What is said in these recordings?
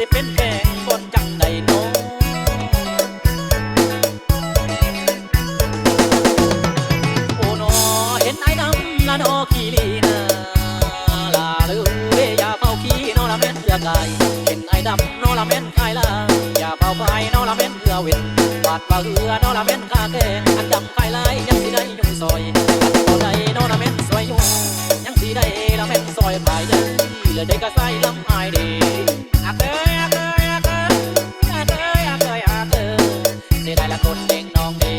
สิเป็นแพงบนจังใดโนโอ้นอเห็นไอ้ดำละนอขี้ลีนาลาเลยอย่าเฝ้าขี้นอละแม่นเรือไก่เห็นไอ้ดำนอละแม่นไก่ละอย่าเฝ้าไฟนอละแม่นเรือเวทบาดว่าเรือนอละแม่นข้าแกงอันดำไก่ลายยังสิได้ยุ่งซอยอันบ่ได้นอละแม่นสวยยุ่งยังสิได้ละแม่นซอยภายได้เลยได้ก็ใส่ลำอายเด้อาเกยอาเกยอาเกยอาเกยอาเกยอาเกยเสียดายละคนเด้งน้องเด้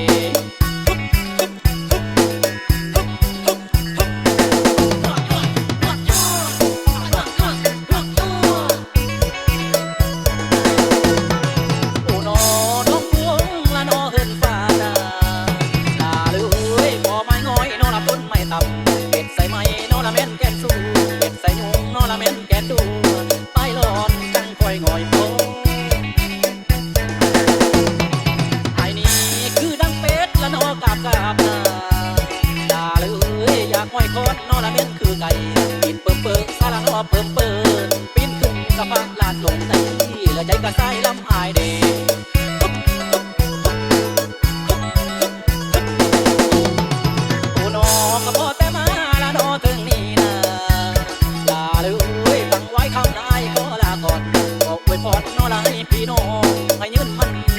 เปิ่มเปิ่นปีนขึ้นกระฟ้าลาดลงในและใจกระใสลำอายเดโอ้นอกระพอแต่มาละนอถึงนี่นะลาเลยตั้งไว้คำนายก็ลาก่อนบอกไว้พรนอละให้พี่น้องให้ยืนมัน